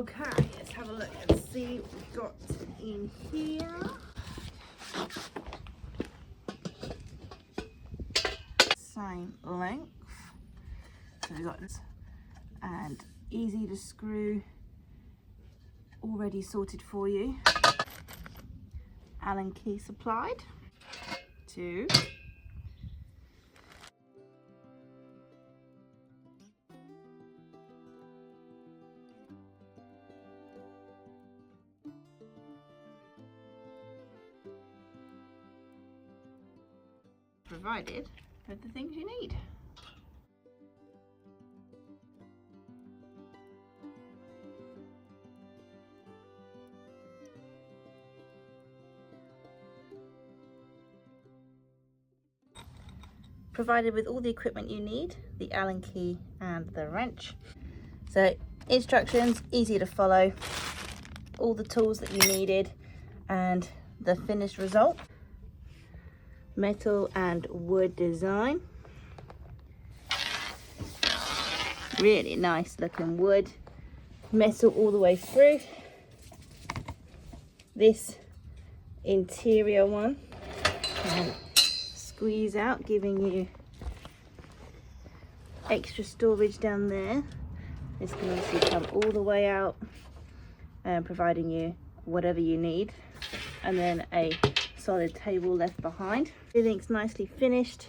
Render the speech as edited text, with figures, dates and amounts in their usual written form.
Okay, let's have a look and see what we've got in here. Same length. So we've got this, and easy to screw, already sorted for you. Allen key supplied. 2. Provided with the things you need. Provided with all the equipment you need, the Allen key and the wrench. So instructions, easy to follow, all the tools that you needed, and the finished result. Metal and wood design. Really nice looking wood. Metal all the way through. This interior one. And squeeze out, giving you extra storage down there. This can obviously come all the way out, providing you whatever you need. And then a solid table left behind. Everything's nicely finished.